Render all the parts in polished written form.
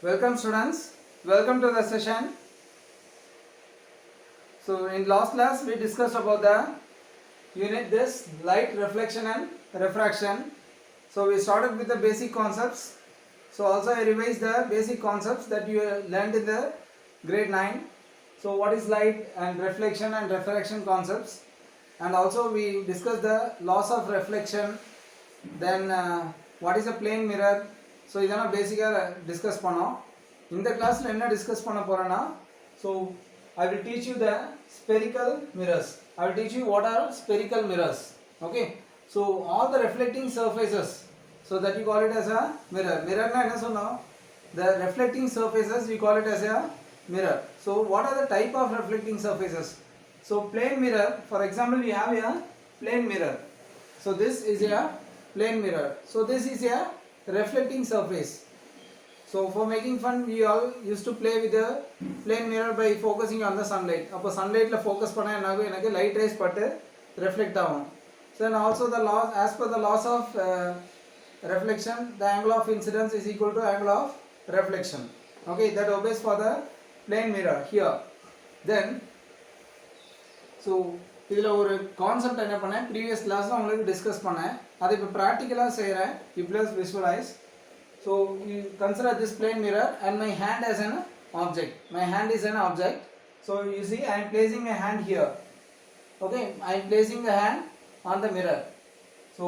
Welcome students, welcome to the session. So in last class we discussed about the unit this light reflection and refraction. So we started with the basic concepts. So also I revised the basic concepts that you learned in the grade 9. So what is light and refraction concepts, and also we discussed the laws of reflection, then what is a plane mirror. So இதெல்லாம் பேசிக்காக discuss பண்ணோம். இந்த கிளாஸில் என்ன discuss பண்ண போகிறேன்னா, so I will teach you the spherical mirrors. I will teach you what are spherical mirrors. Okay, so all the reflecting surfaces, so that you call it as a mirror. மிரர்னா என்ன சொன்னோம்? The reflecting surfaces we call it as a mirror. So what are the type of reflecting surfaces? So plane mirror, for example we have a plane mirror. So this is a plane mirror. So this is a reflecting surface. So for making fun we all used to play with the plane mirror by focusing on the sunlight. அப்போ sunlightல focus பண்ணா என்ன ஆகும்? எனக்கு light rays பட்டு reflect ஆகும். So and also the law, as per the laws of reflection, the angle of incidence is equal to angle of reflection. Okay, that obeys for the plane mirror here. Then so இதில் ஒரு concept என்ன பண்ணேன், previous கிளாஸில் உங்களுக்கு discuss பண்ணேன். அதை இப்போ ப்ராக்டிக்கலாக செய்கிறேன். You plus visualise. So you consider this plane mirror and my hand as an object. My hand is an object. So you see I am placing my hand here. Okay, I am placing the hand on the mirror. So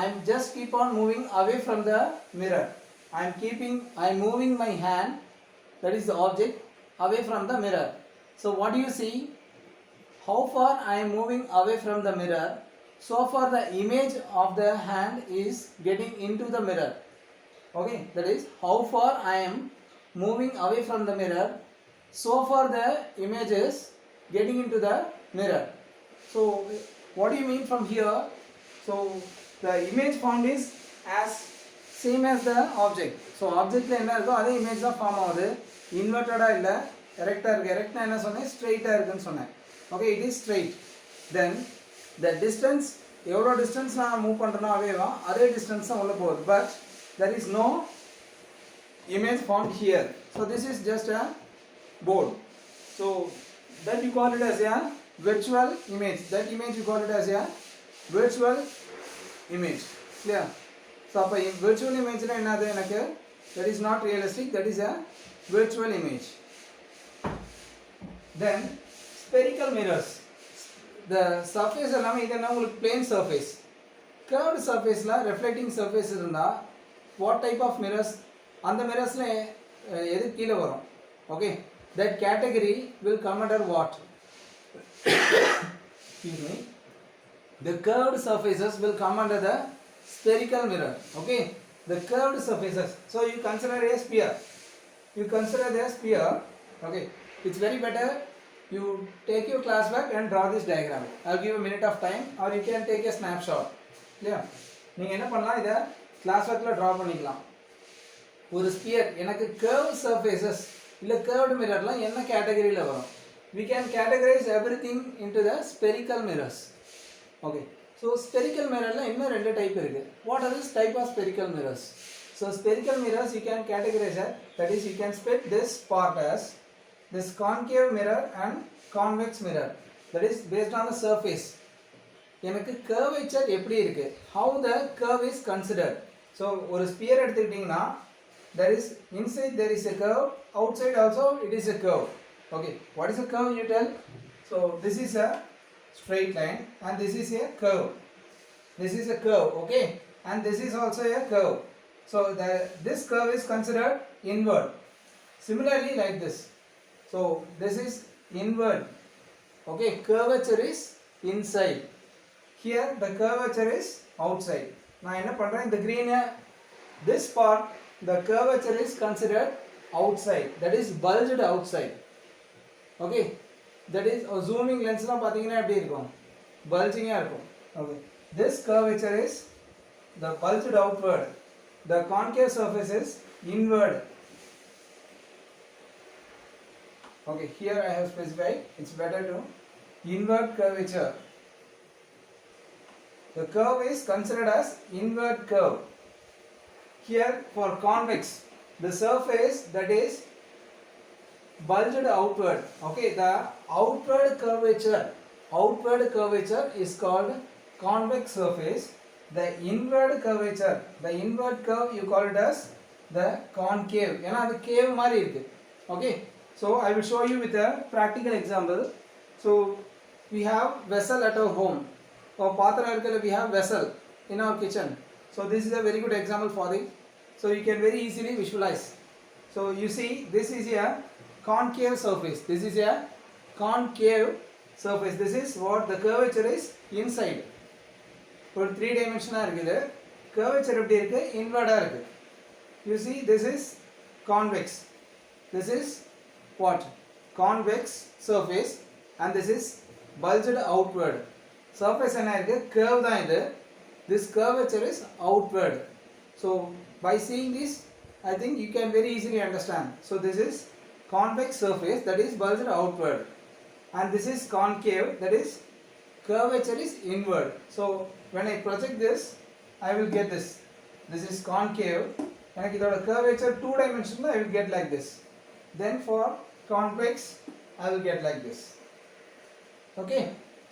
I am just keep on moving away from the mirror. I am moving my hand, that is the object, away from the mirror. So what do you see? How far I am moving away from the mirror, so far the image of the hand is getting into the mirror. Okay, that is how far I am moving away from the mirror, so far the image is getting into the mirror. So what do you mean from here? So the image formed is as same as the object. So object la enna irukko adhe image da form ஆகுது. inverted ah illa, erect ah irukku. erect na enna sonna, straight ah irukku nu sonna. Okay, it is straight. Then the distance, எவ்வளோ distance நான் move பண்ணுறனோ அவேவா அதே distance தான் உள்ள போகுது. But there is no image formed here. So this is just a board. So that you call it as a virtual image. That image you call it as a virtual image. Clear? So அப்போ virtual image என்னது எனக்கு? That is not realistic. That is a virtual image. Then spherical mirrors. The surface எல்லாமே இது என்ன, உங்களுக்கு plane surface. curved surfaceல reflecting surface இருந்தா what type of mirrors? அந்த mirrorsல எது கீழ வரும்? Okay, that category will come under what? Excuse me. The curved surfaces will come under the spherical mirror. Okay, the curved surfaces. So you consider a sphere. You consider the sphere. Okay, it's very better you take your class back and draw this diagram. I'll give a minute of time, or you can take a snapshot. Clear? நீங்க என்ன பண்ணலாம், இத class ஒர்க்ல draw பண்ணிக்கலாம். ஒரு sphere எனக்கு curved surfaces இல்ல curved mirrorலாம் என்ன கேட்டகரியில வரும்? We can categorize everything into the spherical mirrors. Okay, so spherical mirrorல இன்னும் ரெண்டு டைப் இருக்கு. What are this type of spherical mirrors? So spherical mirrors you can categorize it, that is you can split this part as this concave mirror and convex mirror. That is based on the surface. எனக்கு curvature எப்படி இருக்கு, how the curve is considered. So ஒரு sphere எடுத்துக்கிட்டீங்கன்னா there is inside there is a curve, outside also it is a curve. Okay, what is a curve you tell? So this is a straight line and this is a curve. This is a curve, okay, and this is also a curve. So this curve is considered inward. Similarly like this. So this is inward. Okay, curvature is inside. Here the curvature is outside. நான் என்ன பண்றேன், இந்த green this part the curvature is considered outside, that is bulged outside. Okay, that is zooming lensலாம் பாத்தீங்கன்னா எப்படி இருக்கும், bulging ஆ இருக்கும். Okay, this curvature is the bulged outward. The concave surface is inward. Okay, here I have specified, it's better to inward curvature. The curve is considered as inward curve. Here for convex, the surface that is bulged outward. Okay, the outward curvature is called convex surface. The inward curvature, the inward curve, you call it as the concave. ஏன்னா அது cave மாதிரி இருக்கு. Okay, so I will show you with a practical example. So we have vessel at our home. Or பாத்திரம் இருக்குல்ல, we have vessel in our kitchen. So this is a very good example for it. So you can very easily visualize. So you see, this is a concave surface. This is a concave surface. This is what the curvature is inside. ஒரு 3 dimensional இருக்குது. curvature எப்படி இருக்கு? inward இருக்கு. You see, this is convex. This is what? Convex surface, and this is bulged outward. Surface என்ன இருக்கு? curve தான் இது. This curvature is outward. So by seeing this, I think you can very easily understand. So this is convex surface that is bulged outward, and this is concave, that is curvature is inward. So when I project this, I will get this. This is concave. எனக்கு இதோட curvature 2 dimensional, I will get like this. Then for convex, I will get like this. Okay,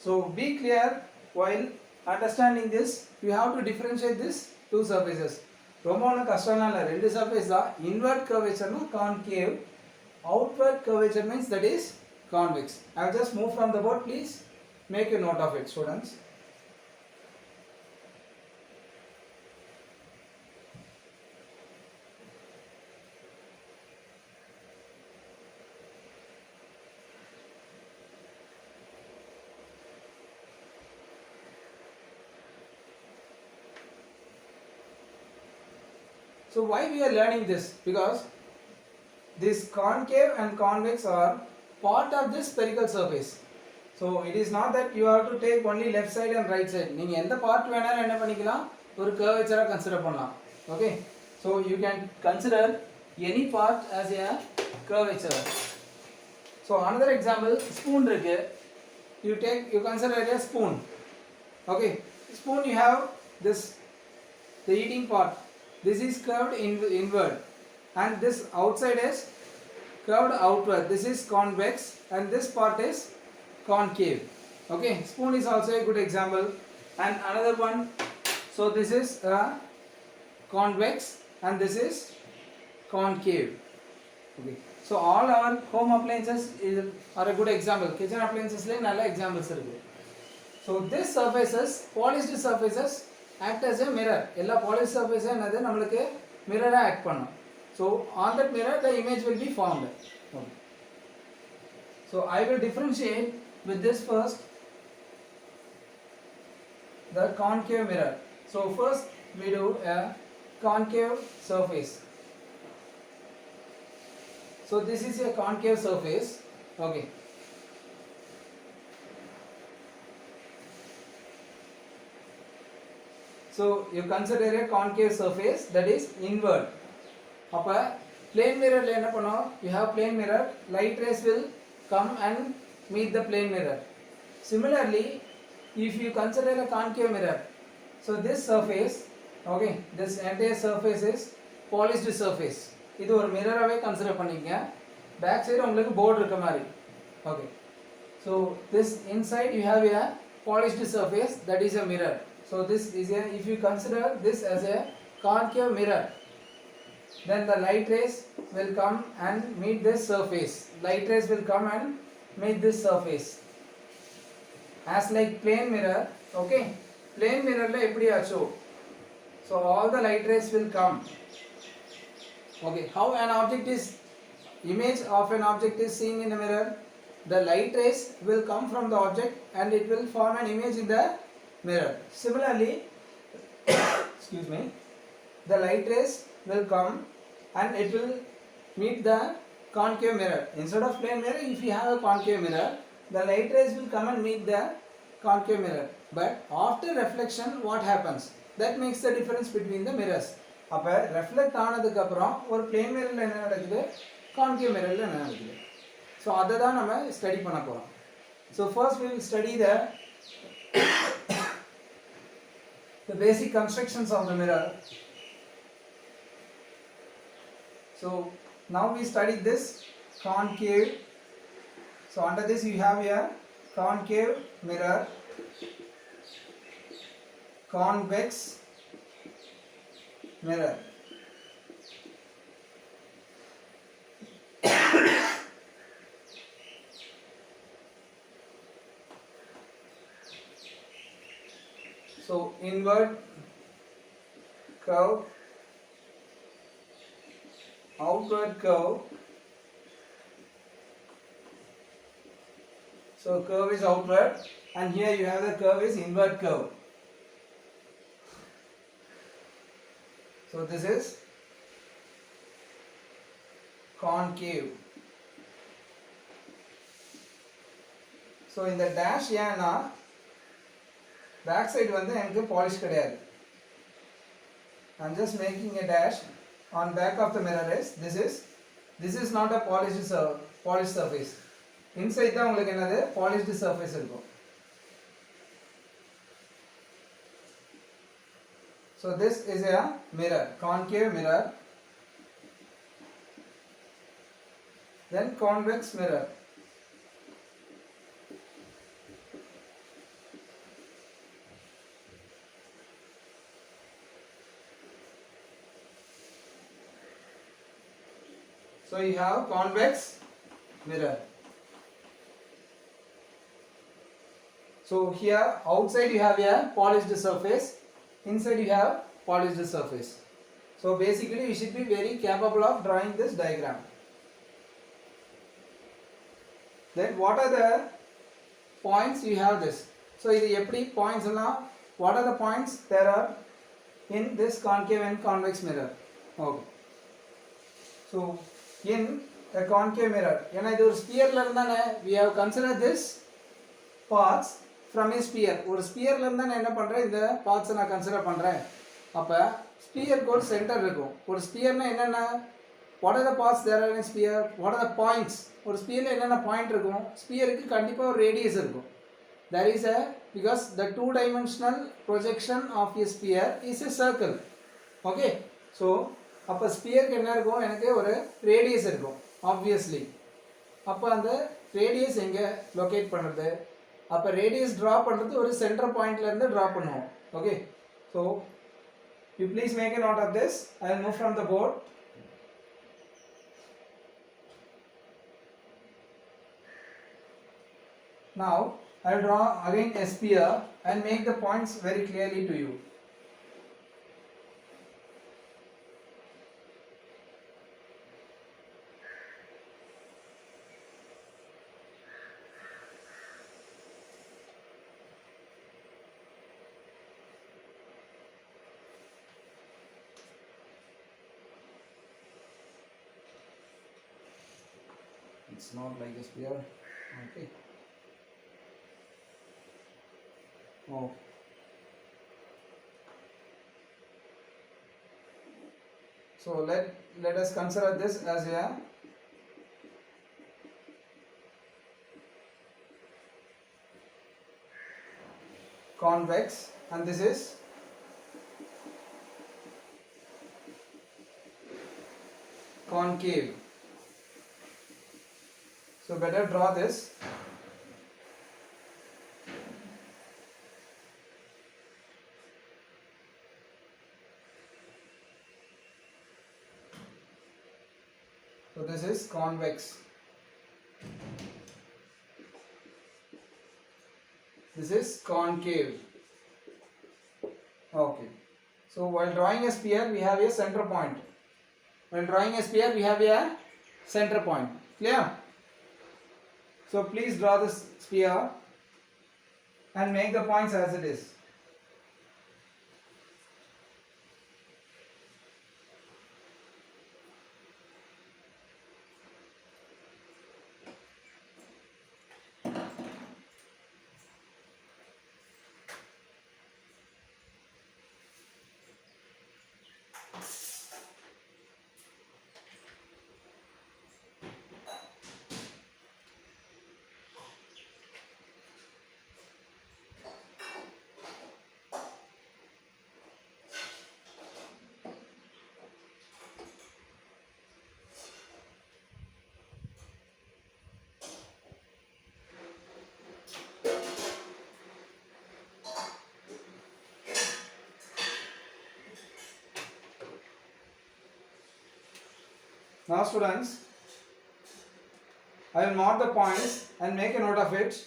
so be clear while understanding this. You have to differentiate this two surfaces. ரொம்ப ஒன்றும் கஷ்டம்லாம் இல்லை, ரெண்டு surface தான். inward curvature னா concave, outward curvature means that is convex. I will just move from the board. Please make a note of it, students. So why we are learning this? Because this concave and convex are part of this spherical surface. So it is not that you have to take only left side and right side. நீங்க எந்த part வேணாலும் என்ன பண்ணிக்கலாம், ஒரு curvature consider பண்ணலாம். Okay, so you can consider any part as a curvature. So another example, spoon இருக்கு. You consider it a spoon. Okay, spoon, you have this, the eating part. This is curved inward, and this outside is curved outward. This is convex, and this part is concave. Okay, spoon is also a good example. And another one, so this is convex, and this is concave. Okay, so all our home appliances are a good example. Kitchen appliances le nalla examples irukku. So these surfaces, polished surfaces, act as a mirror. எல்லா polished surface என்னது நமக்கு mirror act பண்ணும். So on that mirror the image will be formed. Okay. So I will differentiate with this first, the concave mirror. So first we do a concave surface. So this is a concave surface. Okay. So you consider a concave surface that is inward. அப்ப plane mirror ல என்ன பண்ணும்? You have plane mirror, light rays will come and meet the plane mirror. Similarly, if you consider a concave mirror, so this surface, okay, this entire surface is polished surface. இது ஒரு மிரராவே consider பண்ணிக்கங்க. Back side உங்களுக்கு board இருக்க மாதிரி. Okay, so this inside you have a polished surface, that is a mirror. So this is a, if you consider this as a concave mirror, then the light rays will come and meet this surface. Light rays will come and meet this surface. As like plane mirror, okay, plane mirror la eppadi acho? So all the light rays will come. Okay, how an object is, image of an object is seen in the mirror? The light rays will come from the object and it will form an image in the mirror. Similarly, excuse me, the light rays will come and it will meet the concave mirror. Instead of plane mirror, if you have a concave mirror, the light rays will come and meet the concave mirror. But after reflection, what happens? That makes the difference between the mirrors. அப்ப reflect ஆனதுக்கு அப்புறம் ஒரு plane mirror என்ன நடக்குது, concave mirror என்ன நடக்குது. So அதை தான் நம்ம ஸ்டடி பண்ண போறோம். So first we will study the basic constructions of the mirror. So So now we study this concave. So under this you have a concave mirror, convex mirror. So inward curve, outward curve. So curve is outward, and here you have the curve is inward curve. So this is concave. So in the dash ஏன்னா back side வந்து எனக்கு polish கிடையாது. I'm just making a dash on back of the mirror is this is not a polished surface. Inside தான் உங்களுக்கு என்னது polished surface இருக்கும். So this is a mirror, concave mirror. Then convex mirror. So you have convex mirror. So here outside you have a polished surface, inside you have polished surface. So basically you should be very capable of drawing this diagram. Then what are the points you have this? So இது எப்படி points எல்லாம், what are the points there are in this concave and convex mirror? Okay. So in a concave mirror, ஏன்னா இது ஒரு ஸ்பியர்ல இருந்தானே, we have considered this parts from a sphere. ஒரு ஸ்பியர்ல இருந்தா நான் என்ன பண்றேன், இந்த பார்ட்ஸ் நான் கன்சிடர் பண்றேன். அப்ப ஸ்பியருக்கு ஒரு சென்டர் இருக்கும். ஒரு ஸ்பியர்னா என்னென்ன, what are the parts there are in a sphere, what are the points, ஒரு ஸ்பியர்ல என்னென்ன பாயிண்ட் இருக்கும், ஸ்பியருக்கு கண்டிப்பா ஒரு ரேடியஸ் இருக்கும். There is a, because the two dimensional projection of a sphere is a circle. Okay, so அப்ப ஸ்பியருக்கு என்ன இருக்கும், எனக்கு ஒரு ரேடியஸ் இருக்கும் obviously. அப்ப அந்த ரேடியஸ் எங்க லொகேட் பண்றது, அப்ப ரேடியஸ் டிரா பண்றது ஒரு சென்டர் பாயிண்ட்ல இருந்து டிரா பண்ணுவோம். Okay, so you please make a note of this. I will move from the board. Now I will draw again a sphere and make the points very clearly to you. It's not like a sphere. Okay. Oh. So let us consider this as a convex and this is concave. So better draw this. So this is convex. This is concave. Okay. So while drawing a sphere, we have a center point. While drawing a sphere, we have a center point. Clear? So please draw this sphere and make the points as it is. Now students, I will mark the points and make a note of it.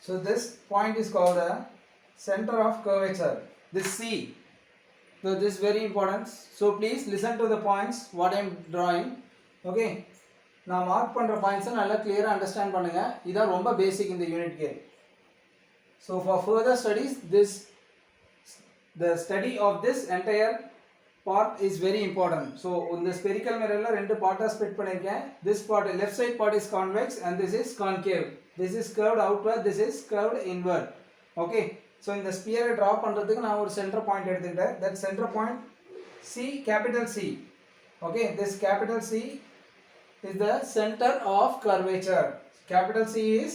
So this point is called the center of curvature. This C. So this is very important. So please listen to the points what I am drawing. Okay. நான் mark பண்ற points நல்லா கிளியரா understand பண்ணுங்க. இதான் ரொம்ப பேசிக் இந்த யூனிட்க்கு. So for further studies the study of this entire part is very important. So in the spherical mirror la ரெண்டு பார்ட்டா split பண்ணிருக்கேன். This part left side part is convex and this is concave. This is curved outward, this is curved inward. Okay. So in the sphere draw பண்றதுக்கு நான் ஒரு center point எடுத்துக்கிட்டேன். That center point C, capital C. Okay, this capital C is the center of curvature. Capital C is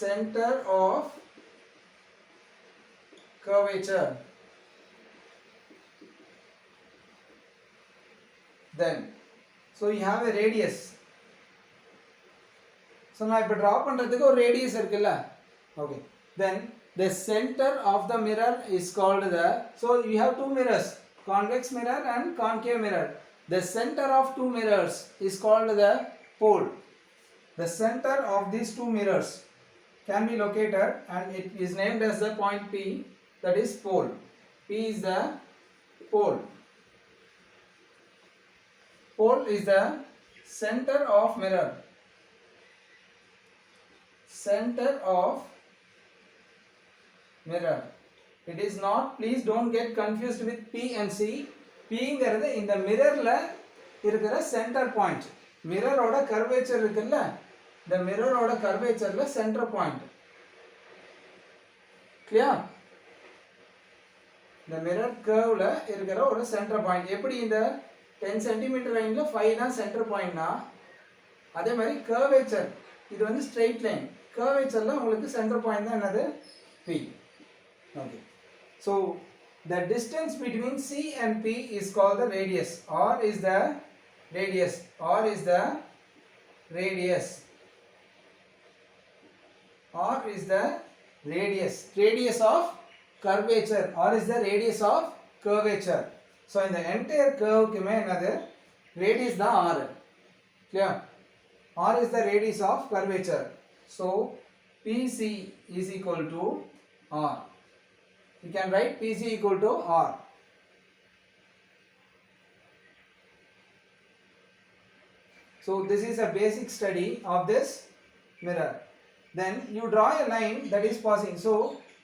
center of curvature. Then so you have a radius. So நான் இப்ப draw பண்றதுக்கு ஒரு radius இருக்குல்ல. Okay. Then the center of the mirror is called the, so you have two mirrors, convex mirror and concave mirror. The center of two mirrors is called the pole. The center of these two mirrors can be located and it is named as the point P, that is pole. P is the pole. Pole is the center of mirror. Center of mirror. It is not, please don't get confused with P and C. P ங்கிறது இந்த மிரர்ல இருக்கிற centre point. மிரரோட curvature இருக்குல்ல, இந்த மிரரோட கர்வேச்சர்ல centre point. Clear? இந்த mirror கர்வ்ல இருக்கிற ஒரு centre point. எப்படி இந்த 10 cm லைன்ல 5 தான் சென்டர் பாயிண்ட்னா, அதே மாதிரி கர்வேச்சர் இது வந்து ஸ்ட்ரெயிட் லைன். கர்வேச்சர்ல உங்களுக்கு சென்டர் பாயிண்ட் தான் என்னது? P. Okay. So the distance between C and P is called the radius. R is the radius. R is the radius. R is the radius. Radius of curvature. R is the radius of curvature. So in the entire curve kume enadhu radius da R. Clear? R is the radius of curvature. So PC is equal to R. You can write PC equal to R. So this is a basic study of this mirror. Then you draw a line that is passing. So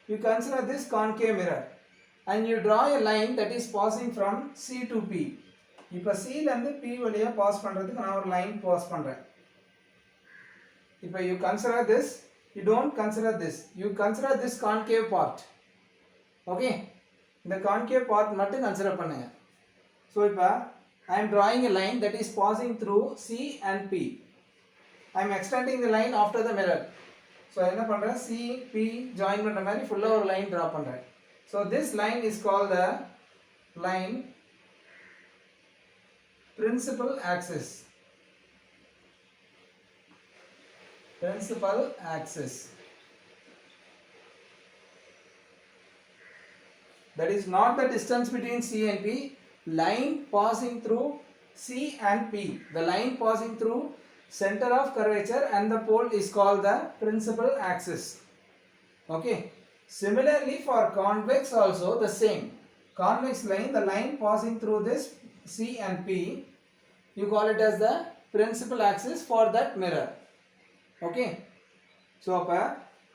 you consider this concave mirror and you draw a line that is passing from C to P. இப்போ C ல இருந்து P வழியா pass பண்றதுக்கு நான் ஒரு line pass பண்றேன். இப்போ you consider this, you don't consider this. You consider this concave part. Okay, இந்த concave part மட்டும் கன்சிடர் பண்ணுங்க. So இப்போ I am drawing a line that is passing through C and P. I am extending the line after the mirror. So என்ன பண்றேன்? C P join பண்ற மாதிரி ஃபுல்லா ஒரு லைன் draw பண்றேன். So this line is called the line principal axis. Principal axis. That is not the distance between C and P. Line passing through C and P. The line passing through center of curvature and the pole is called the principal axis. Okay. Similarly for convex also the same. Convex line, the line passing through this C and P, you call it as the principal axis for that mirror. Okay. So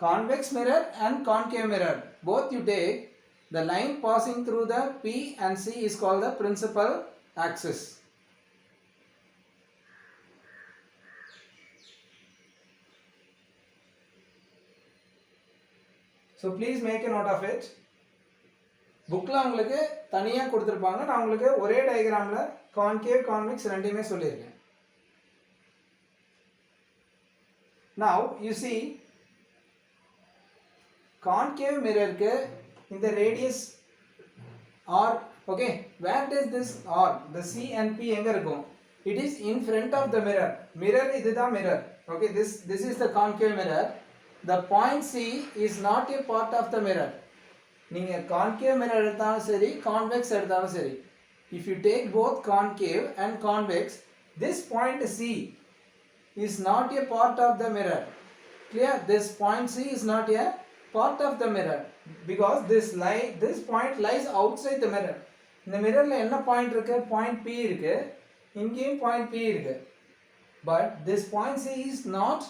convex mirror and concave mirror, both you take, the line passing through the P and C is called the principal axis. So please make a note of it. புக்கில் உங்களுக்கு தனியாக கொடுத்துருப்பாங்க. நான் உங்களுக்கு ஒரே டயக்ராமில் concave convex ரெண்டையுமே சொல்லியிருக்கேன். Now you see concave mirror க்கு இந்த radius r, okay, where does this r, the c and p எங்க இருக்கும்? It is in front of the mirror. Mirror இதுதான் mirror. Okay, this is the concave mirror. The point c is not a part of the mirror. நீங்க concave mirror எடுத்தாலும் சரி convex எடுத்தாலும் சரி, if you take both concave and convex, this point c is not a part of the mirror. Clear? This point c is not a part of the mirror because this point lies outside the mirror. இந்த மிரர்ல என்ன point இருக்கு? Point p இருக்கு, இங்கேயும் point p இருக்கு. But this point c is not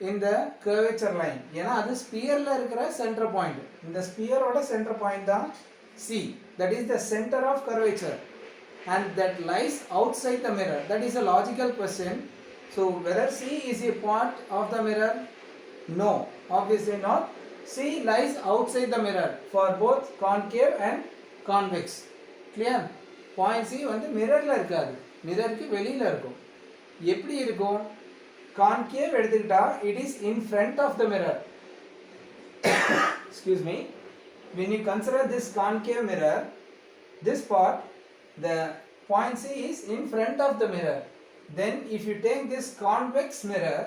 in the curvature line. ஏன்னா அது ஸ்பியர்ல இருக்கிற centre point. இந்த ஸ்பியரோட சென்டர் பாயிண்ட் தான் c. That is the center of curvature and that lies outside the mirror. That is a logical question. So whether c is a part of the mirror? No, obviously not. C lies outside the mirror for both concave and convex. Clear? Point C வந்து மிரர்ல இருக்காது, மிரருக்கு வெளியில இருக்கும். எப்படி இருக்கும்? concave எடுத்துக்கிட்டா it is in front of the mirror. Excuse me. When you consider this concave mirror, this part, the point C is in front of the mirror. Then if you take this convex mirror,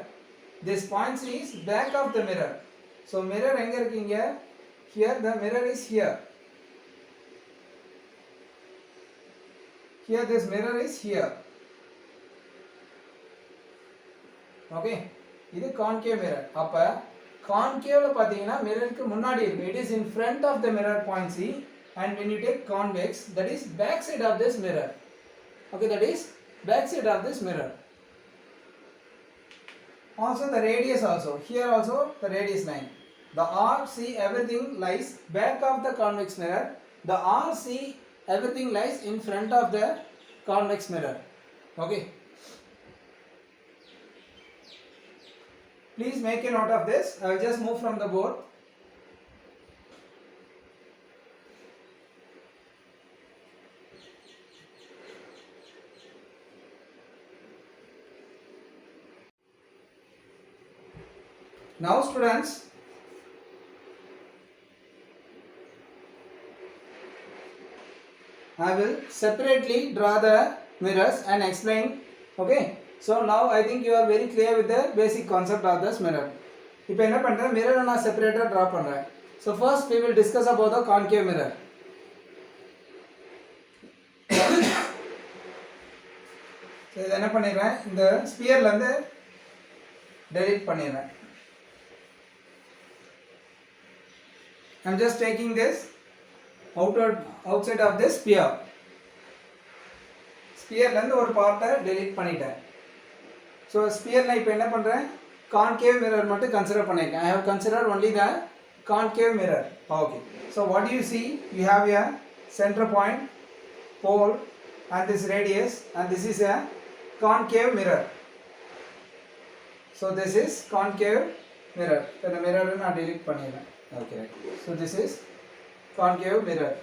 this point C is back of the mirror. So mirror எங்க இருக்கீங்க? Here the mirror is here. Here this mirror is here. Okay, இது concave mirror. அப்ப concaveல பாத்தீங்கன்னா மிரருக்கு முன்னாடி இருக்கு. It is in front of the mirror point C, and when you take convex, that is back side of this mirror. Okay, that is back side of this mirror. Also the radius also, here also the radius line. The R, C, everything lies back of the convex mirror. The R, C, everything lies in front of the convex mirror. Okay. Please make a note of this. I will just move from the board. Now students, I will separately draw the mirrors and explain. Okay, so now I think you are very clear with the basic concept of this mirror. இப்போ என்ன பண்றேன்? mirror நான் செப்பரேட்டா draw பண்றேன். So first we will discuss about the concave mirror. So இத என்ன பண்ணிடுறேன்? இந்த ஸ்பியர்ல இருந்து delete பண்ணிடுறேன். I am just taking this outside of this sphere. ஸ்பியர்ல இருந்து ஒரு பார்ட்டை delete பண்ணிட்டேன். So sphere நான் இப்போ என்ன பண்றேன்? concave mirror மட்டும் கன்சிடர் பண்ணிருக்கேன். I have considered only the concave mirror. Okay. So what do you see? You have a center point, pole, and this radius, and this is a concave mirror. So this is concave mirror. So the mirror நான் delete பண்ணிடுறேன். Okay. So this is concave mirror.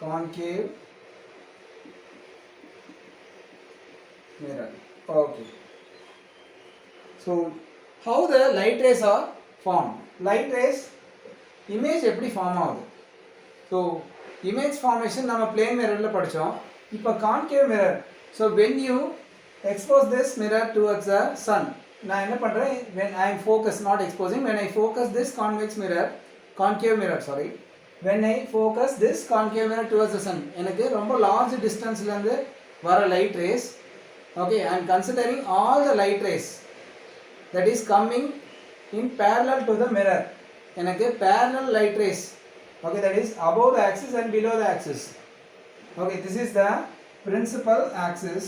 Concave mirror. Okay. So how the light rays are formed? Light rays image எப்படி form ஆகுது? So image formation நம்ம plane mirrorல படிச்சோம். இப்போ concave mirror. So when you expose this mirror towards the sun, நான் என்ன பண்றேன்? When I am focused, not exposing, when I focus this concave mirror, sorry. When I focus this concave mirror towards the sun, எனக்கு ரொம்ப large distanceல இருந்து வர light rays. Okay, I am considering all the light rays that is coming in parallel to the mirror. எனக்கு parallel light rays. Okay, that is above the axis and below the axis. Okay, this is the principal axis.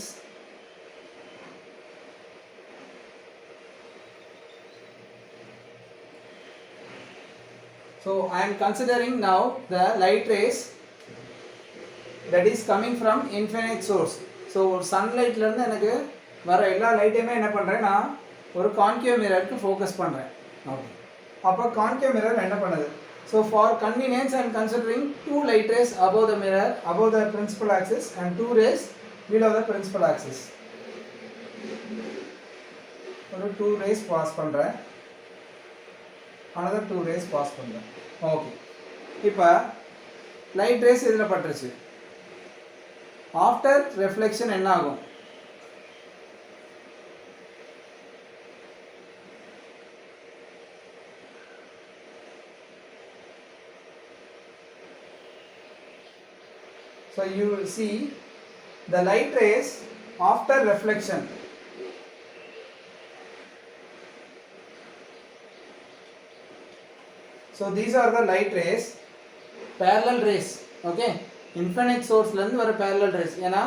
So I am considering now the light rays that is coming from infinite source. So ஒரு சன்லைட்லேருந்து எனக்கு வர எல்லா லைட்டையுமே என்ன பண்ணுறேன், நான் ஒரு concave மிரருக்கு focus பண்ணுறேன். Okay, அப்போ கான்கேவ் மிரர் என்ன பண்ணுது? So for convenience I am considering 2 light rays above the mirror, above the principal axis, and 2 rays below the principal axis. ஒரு 2 rays பாஸ் பண்ணுறேன், another 2 rays பாஸ் பண்ணுறேன். Okay, இப்போ light race இதில் பட்டுருச்சு. After reflection என்ன ஆகும்? So you will see the light rays after reflection. So these are the light rays, parallel rays. Okay, infinite source lens வர parallel rays. ஏன்னா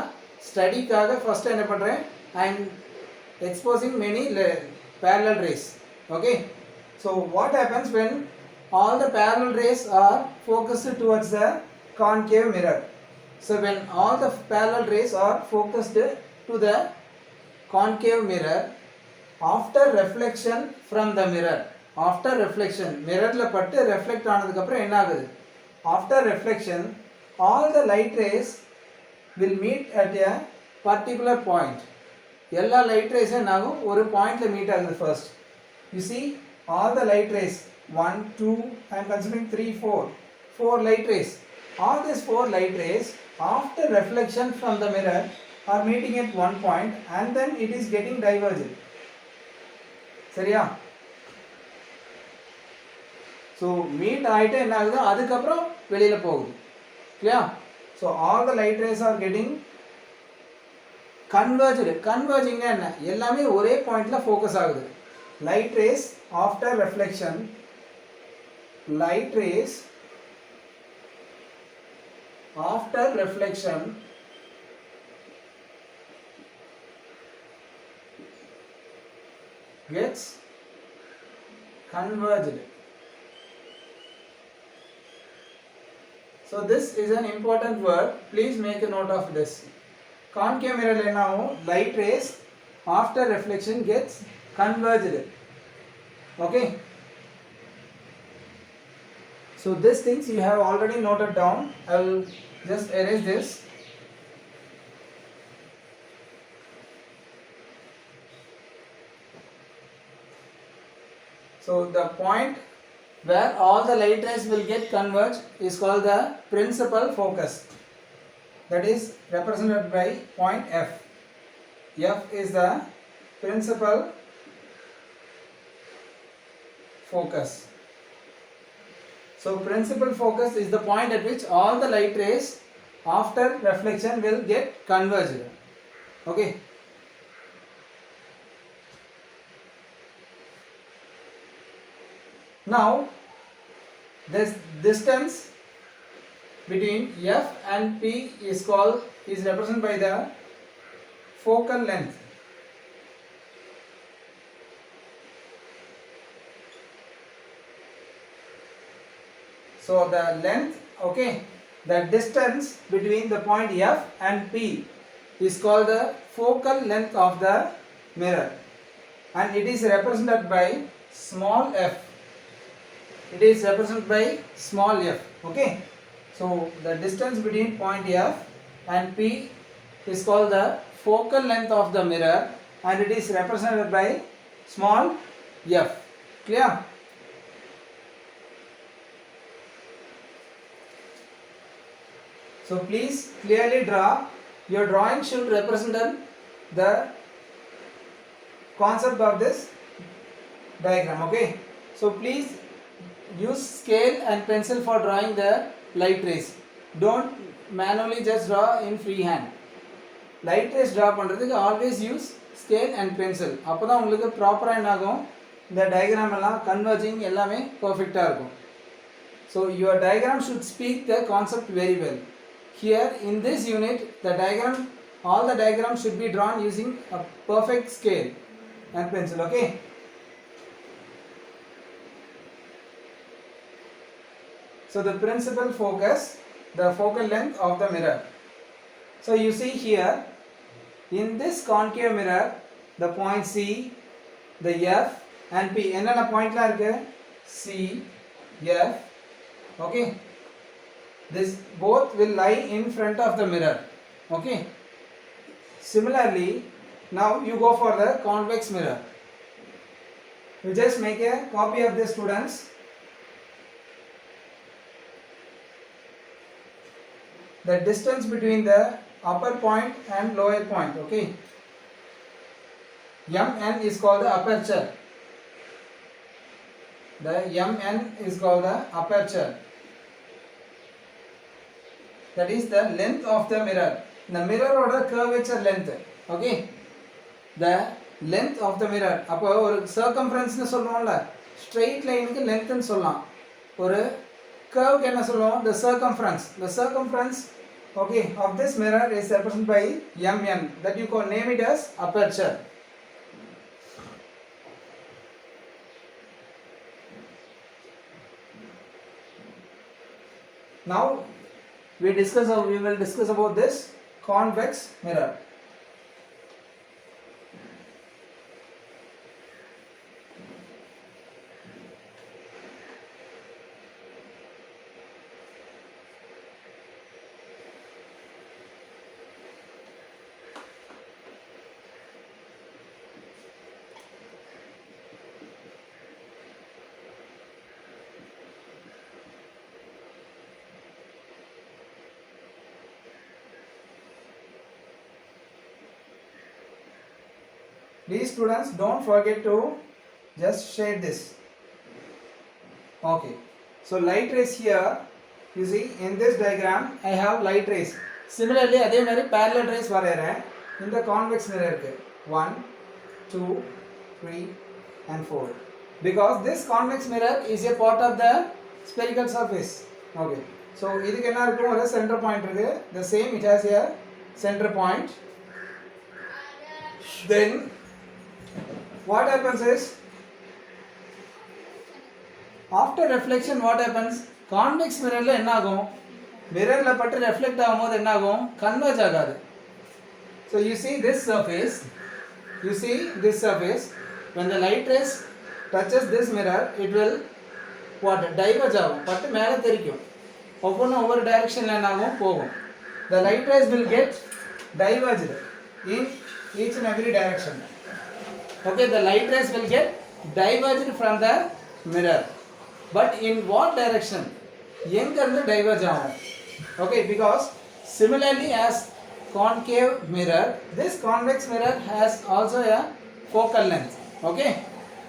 ஸ்டடிக்காக first என்ன பண்றேன், I am exposing many parallel rays. Okay, so what happens when all the parallel rays are focused towards the concave mirror? So when all the parallel rays are focused to the concave mirror, after reflection from the mirror, after reflection mirrorல பட்டு reflect ஆனதுக்கு அப்புறம் என்ன ஆகுது? After reflection all the light rays will meet at a particular point. எல்லா light rays என்னாகும், ஒரு பாயிண்ட்ல meet ஆகுது. first you see all the light rays 1 2 I am considering 3 4 light rays. All these 4 light rays after reflection from the mirror are meeting at one point and then it is getting diverged. சரியா? So meet ஆகிட்டு என்ன ஆகுது, அதுக்கப்புறம் வெளியில் போகுது. இல்லையா? So all the light rays are getting converged. கன்வர்ஜிங்னா என்ன, எல்லாமே ஒரே பாயிண்டில் ஃபோக்கஸ் ஆகுது. Light rays after reflection, light rays after reflection gets converged. So this is an important word, please make a note of this. Concave mirror le enna agum, light rays after reflection gets converged. Okay, so these things you have already noted down. I will just erase this. So the point where all the light rays will get converged is called the principal focus. That is represented by point F. F is the principal focus. So principal focus is the point at which all the light rays after reflection will get converged. Okay. Now this distance between F and P is represented by the focal length. So the length, okay, the distance between the point F and P is called the focal length of the mirror, and it is represented by small f. It is represented by small f. Okay, so the distance between point F and P is called the focal length of the mirror, and it is represented by small f. Clear? So please clearly draw. Your drawing should represent the concept of this diagram. Okay, so please use scale and pencil for drawing the light rays. Don't manually just draw in free hand. Light rays draw பண்றதுக்கு always use scale and pencil. அப்பதான் உங்களுக்கு ப்ராப்பரா என்ன ஆகும், இந்த diagram எல்லாம் converging எல்லாமே பெர்ஃபெக்ட்டா இருக்கும். So your diagram should speak the concept very well. Here in this unit, all the diagrams should be drawn using a perfect scale and pencil. Okay. So the principal focus, the focal length of the mirror. So you see here, in this concave mirror, the point C, the F and P, என்னென்ன பாயிண்ட்லாம் இருக்கு? C, F, okay. This both will lie in front of the mirror, okay. Similarly, now you go for the convex mirror. You just make a copy of this, students. The distance between the upper point and lower point, okay. Mn is called the aperture. The Mn is called the aperture. That is the length of the mirror. The mirror order curvature length, okay. The length of the mirror. அப்போ ஒரு circumference னு சொல்லுவோம்ல, straight line க்கு length னு சொல்லலாம். ஒரு curve க்கு என்ன சொல்லுவோம்? The circumference. The circumference, okay, of this mirror is represented by Mn. That you can name it as aperture. Now we will discuss about this convex mirror. Please students, don't forget to just shade this. Okay, so light rays here, you see in this diagram I have light rays. Similarly அதே மாதிரி parallel rays வரையறேன் இந்த convex mirror க்கு 1 2 3 and 4, because this convex mirror is a part of the spherical surface. Okay, so இதுக்கு என்ன இருக்கும்? ஒரு center point இருக்கு. The same, it has a center point. Then what happens is, after reflection what happens? Convex mirror la enna agum? Mirror la pattu reflect ஆகும்போது என்ன ஆகும்? Converge ஆகாது. So you see this surface, when the light rays touches this mirror, it will what? Diverge ஆகும். பட்டு மேல தெரிக்கும். ஒவ்வொரு direction ல என்ன ஆகும்? போகும். The light rays will get diverged in each and every direction. Okay, the light rays will get diverged from the mirror. But in what direction? எங்க இருந்து diverge ஆகும்? Okay, because similarly as concave mirror, this convex mirror has also a focal length. Okay,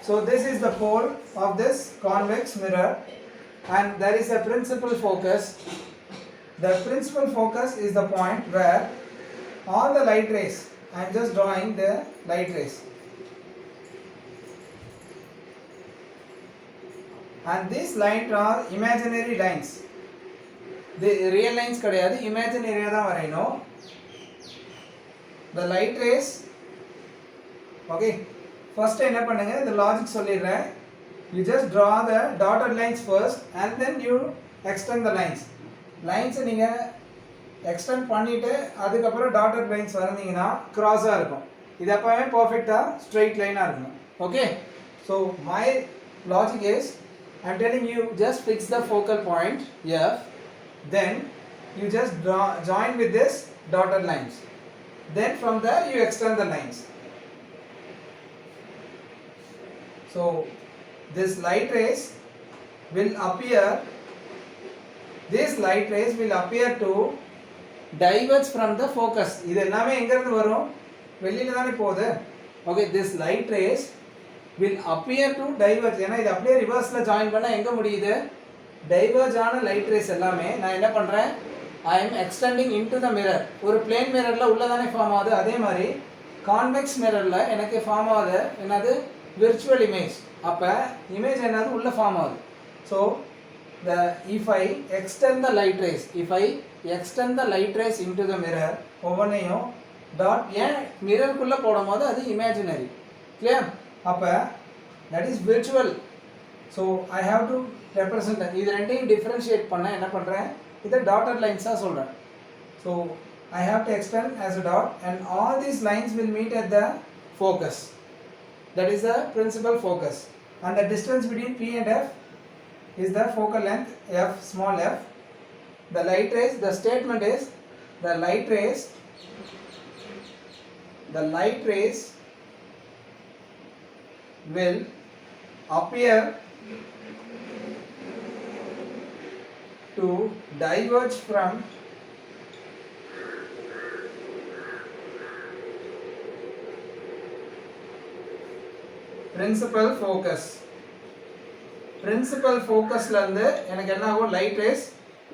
so this is the pole of this convex mirror, and there is a principal focus. The principal focus is the point where all the light rays, I am just drawing the light rays, and these lines are imaginary lines. The real lines கிடையாது, imaginary தான் வரையணும். The light rays, okay, first என்ன பண்ணுங்க, the logic சொல்லிடுறேன். You just draw the dotted lines first and then you extend the lines. Lines நீங்க extend பண்ணிட்டு அதுக்கப்புறம் dotted lines வரைந்தீங்கன்னா cross-ஆ இருக்கும். இது எப்பவுமே perfect-ஆ straight line-ஆ இருக்கும். Okay, so my logic is, I am telling you, just fix the focal point F, then you just join with this dotted lines, then from there you extend the lines. So this light rays will appear, these light rays will appear to diverge from the focus. இது எல்லாமே எங்க இருந்து வரும்? வெளியில தானே போகுது. Okay, this light rays will appear to diverge. ஏன்னா இது அப்படியே ரிவர்ஸ்ல ஜாயின் பண்ணா எங்க முடியுது? டைவர்ஜ் ஆன லைட் ரேஸ் எல்லாமே நான் என்ன பண்றேன்? I am extending into the mirror. ஒரு plane mirrorல உள்ள தானே ஃபார்ம் ஆகுது. அதே மாதிரி convex mirrorல எனக்கு ஃபார்ம் ஆகுது என்னது? virtual image. அப்ப இமேஜ் என்னது? உள்ள ஃபார்ம் ஆகுது. So if I extend the light rays into the mirror, ஒவ்வொன்றையும் டாட் ஏன் மிரருக்குள்ள போடும்போது அது இமேஜினரி. கிளியர்? அப்ப that is virtual. So I have to represent இது ரெண்டையும் டிஃபரன்ஷியேட் பண்ண என்ன பண்றேன்? இத டாட்டட் லைன்ஸா சொல்றேன். So I have to extend as a dot, and all these lines will meet at the focus. That is the principal focus, and the distance between P and F is the focal length f, small f. The light rays, the statement is the light rays will appear to diverge from principal focus. Principal focusல இருந்து எனக்கு என்ன ஆகும், light rays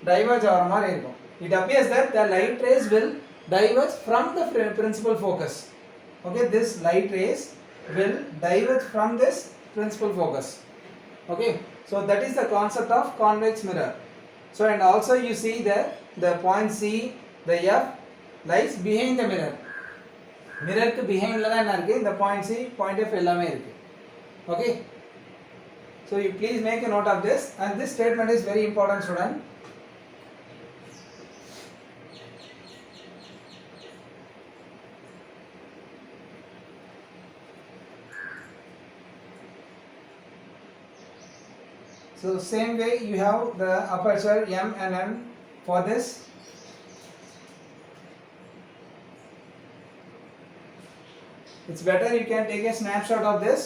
diverge ஆகிற மாதிரி இருக்கும். It appears that the light rays will diverge from the principal focus. Okay, this light rays will diverge from this principal focus. Okay, so that is the concept of convex mirror. So and also you see that the point C, the F lies behind the mirror. Mirror க்கு behind ல தான் என்ன இருக்கு, இந்த point C, point F எல்லாமே இருக்கு. Okay, so you please make a note of this, and this statement is very important, student. So same way you have the aperture M and M for this. It's better you can take a snapshot of this.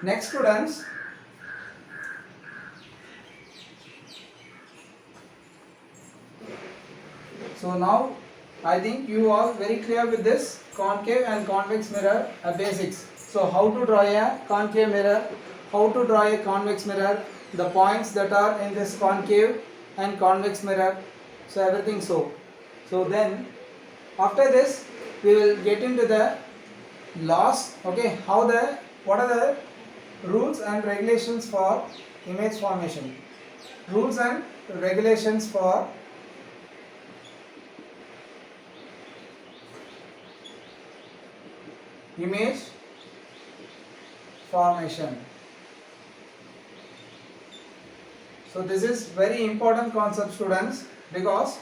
Next, students, so now I think you are very clear with this concave and convex mirror basics. So how to draw a concave mirror, how to draw a convex mirror, the points that are in this concave and convex mirror, so everything. So then after this we will get into the laws. Okay, what are the rules and regulations for image formation. Rules and regulations for image formation. So this is very important concept, students, because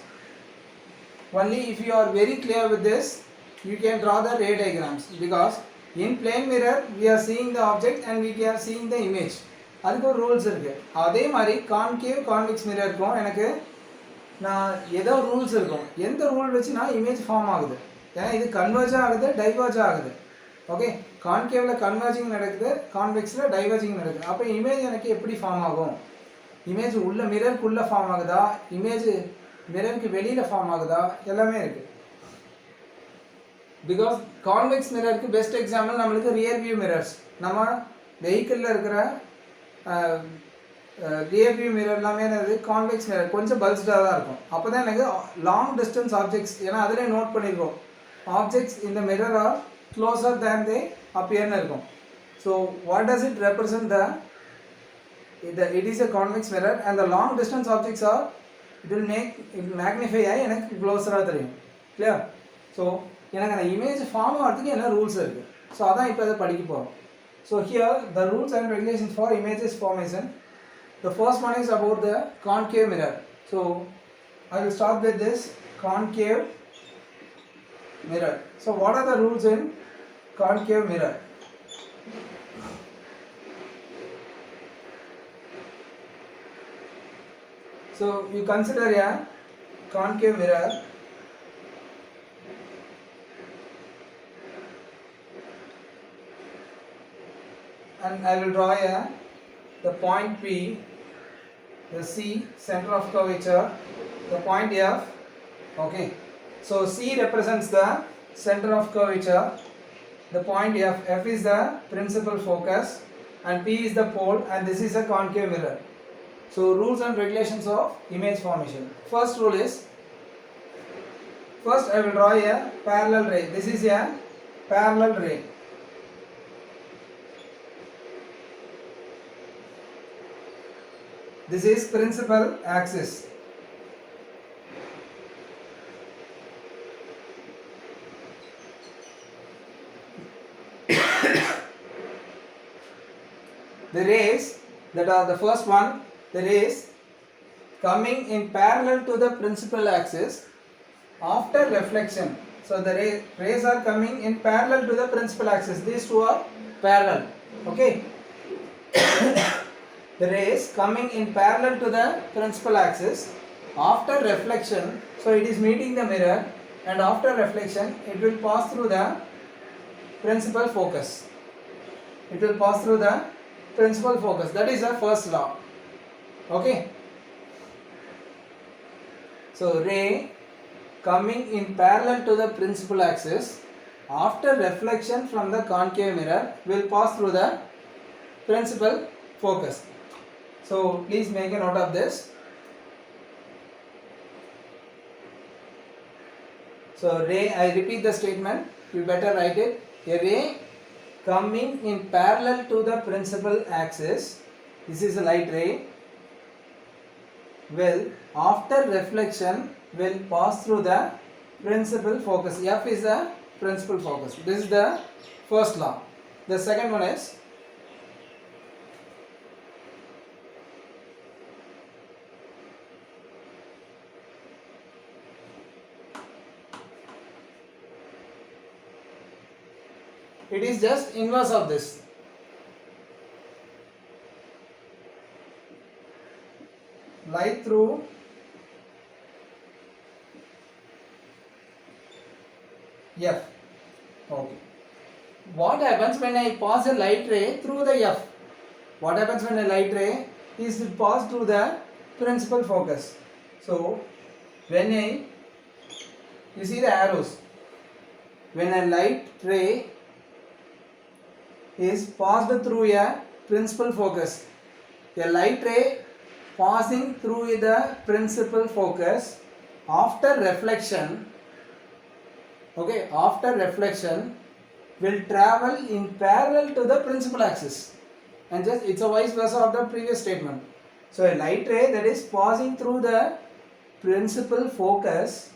only if you are very clear with this you can draw the ray diagrams, because in plane mirror we are seeing the object and we are seeing the image. அதுக்கு ஒரு rules இருக்கு. அதே மாதிரி concave convex மிரருக்கும் எனக்கு நான் ஏதோ rules இருக்கும். எந்த ரூல் வச்சு நான் இமேஜ் ஃபார்ம் ஆகுது, ஏன்னா இது கன்வர்ஜ் ஆகுது, டைவர்ஜ் ஆகுது. ஓகே, கான்கேவில் கன்வர்ஜிங் நடக்குது, கான்வெக்ஸில் டைவர்ஜிங் நடக்குது. அப்போ இமேஜ் எனக்கு எப்படி ஃபார்ம் ஆகும், இமேஜ் உள்ள மிரருக்குள்ளே ஃபார்ம் ஆகுதா, இமேஜ் மிரருக்கு வெளியில் ஃபார்ம் ஆகுதா, எல்லாமே இருக்குது. பிகாஸ் கான்வெக்ஸ் மிரருக்கு பெஸ்ட் எக்ஸாம்பிள் நம்மளுக்கு ரியர் வியூ மிரர்ஸ். நம்ம வெஹிக்கிளில் இருக்கிற ரியர் வியூ மிரர் எல்லாமே என்னது கான்வெக்ஸ் மிரர், கொஞ்சம் பல்ஸ்டாக தான் இருக்கும். அப்போ தான் எனக்கு லாங் டிஸ்டன்ஸ் ஆப்ஜெக்ட்ஸ், ஏன்னா அதிலே நோட் பண்ணியிருக்கோம் ஆப்ஜெக்ட்ஸ் இந்த மிரர் ஆர் க்ளோசர் தேன் தே அப்பியர்னு இருக்கும். So what does it represent it is a convex mirror and the long distance objects are it magnify ஆகி எனக்கு க்ளோஸராக தெரியும். கிளியர்? ஸோ எனக்கு அந்த இமேஜ் ஃபார்ம் ஆகிறதுக்கு என்ன ரூல்ஸ் இருக்குது, ஸோ அதான் இப்போ அதை படிக்க போகிறோம். So here the rules and regulations for images formation. The first one is about the concave mirror. So I will start with this concave mirror. So what are the rules in concave mirror? So you consider a concave mirror and I will draw the point P, the C, center of curvature, the point F. Okay, so C represents the center of curvature, the point F. F is the principal focus and P is the pole, and this is a concave mirror. So rules and regulations of image formation. First rule is, first I will draw a parallel ray. This is a parallel ray. This is principal axis. The rays that are the first one, the rays coming in parallel to the principal axis after reflection. So the rays are coming in parallel to the principal axis. These two are parallel. Okay. The rays coming in parallel to the principal axis after reflection. So it is meeting the mirror, and after reflection it will pass through the principal focus. It will pass through the principal focus. That is the first law. Okay. So ray coming in parallel to the principal axis after reflection from the concave mirror will pass through the principal focus. So please make a note of this. So ray, I repeat the statement, you better write it. A ray coming in parallel to the principal axis, this is a light ray, will after reflection will pass through the principal focus. F is the principal focus. This is the first law. The second one is it is just inverse of this. Light through F. Okay. What happens when I pass a light ray through the F? What happens when a light ray is passed through the principal focus? So when you see the arrows, when a light ray is passed through a principal focus, a light ray passing through the principal focus after reflection, okay, after reflection will travel in parallel to the principal axis, and just it's a vice versa of the previous statement. So a light ray that is passing through the principal focus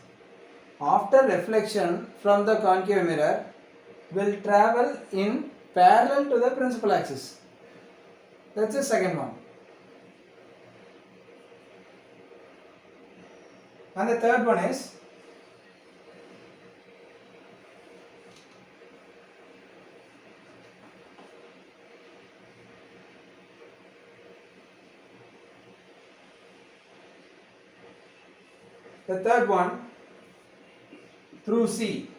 after reflection from the concave mirror will travel in parallel to the principal axis. That's the second one. And the third one is through C.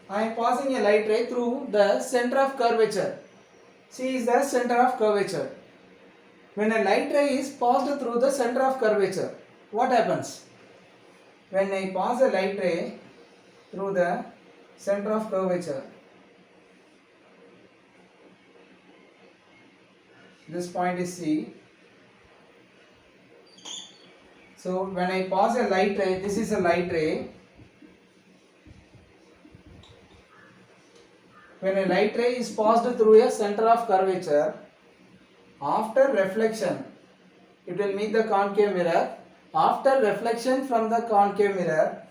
I am passing a light ray through the center of curvature. C is the center of curvature. When a light ray is passed through the center of curvature, what happens? When I pass a light ray through the center of curvature, this point is C. So when I pass a light ray, this is a light ray. When a light ray is passed through a center of curvature, after reflection, it will meet the concave mirror. After reflection from the concave mirror,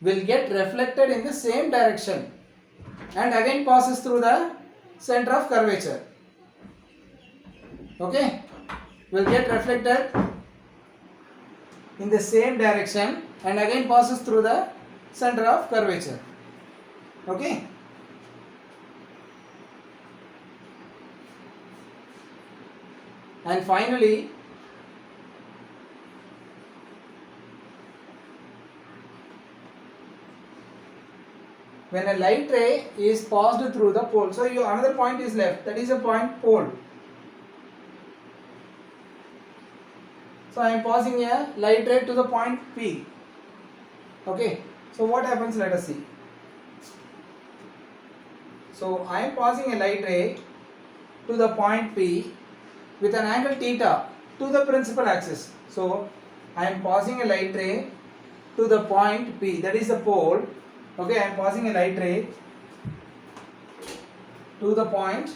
will get reflected in the same direction and again passes through the center of curvature. Okay? Will get reflected in the same direction and again passes through the center of curvature. Okay? And finally, when a light ray is passed through the pole, so another point is left, that is a point pole. So I am passing a light ray to the point P. Okay, so what happens, let us see. So I am passing a light ray to the point P with an angle theta to the principal axis. So I am passing a light ray to the point P, that is the pole. Okay, I am passing a light ray to the point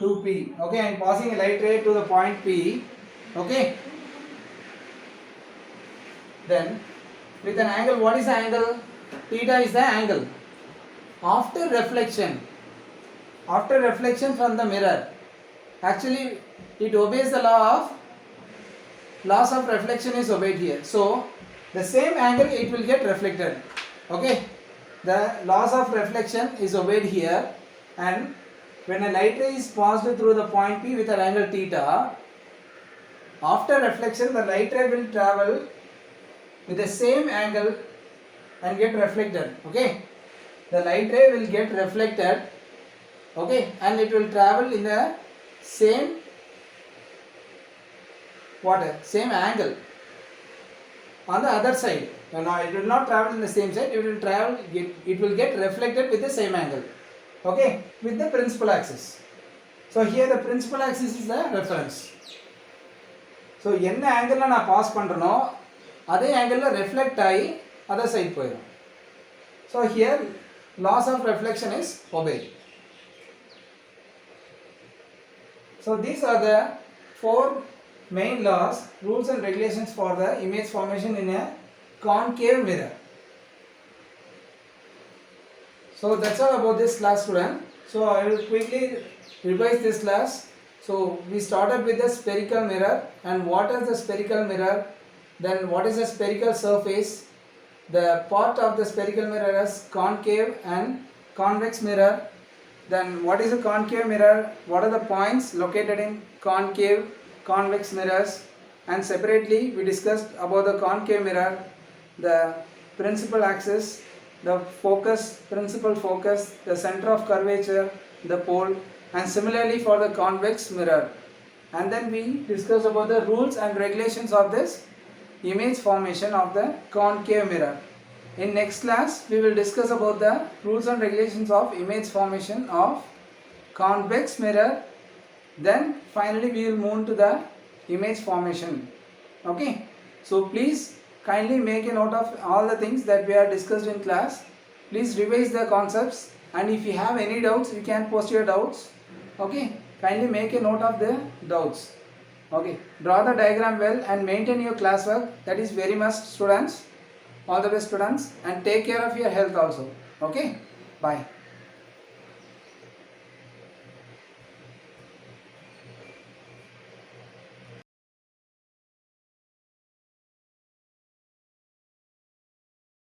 2P. Okay, I am passing a light ray to the point P. Okay. Then with an angle, what is the angle? Theta is the angle. After reflection from the mirror, actually it obeys the laws of reflection is obeyed here. So the same angle it will get reflected. Okay, the laws of reflection is obeyed here, and when a light ray is passed through the point P with an angle theta, after reflection the light ray will travel with the same angle and get reflected. Okay, the light ray will get reflected, okay, and it will travel in the same same angle on the other side. Now it will not travel in the same side, it will get reflected with the same angle, okay, with the principal axis. So here the principal axis is the reference. So என்ன angle நான் pass பண்றனோ அதே angle reflect ஆகி other side போயிடும். So here laws of reflection is obeyed. So these are the 4 main laws, rules and regulations for the image formation in a concave mirror. So that's all about this class, student. So I will quickly revise this class. So we started with the spherical mirror, and what is the spherical mirror, then what is the spherical surface, the part of the spherical mirror is concave and convex mirror. Then what is a concave mirror, what are the points located in concave, convex mirrors, and separately we discussed about the concave mirror, the principal axis, the focus, principal focus, the center of curvature, the pole, and similarly for the convex mirror. And then we discussed about the rules and regulations of this image formation of the concave mirror. In next class we will discuss about the rules and regulations of image formation of convex mirror. Then finally we will move to the image formation. Okay, so please kindly make a note of all the things that we are discussed in class. Please revise the concepts, and if you have any doubts you can post your doubts. Okay, kindly make a note of the doubts. Okay, draw the diagram well and maintain your classwork. That is very much, students. All the best, students, and take care of your health also. Okay, bye.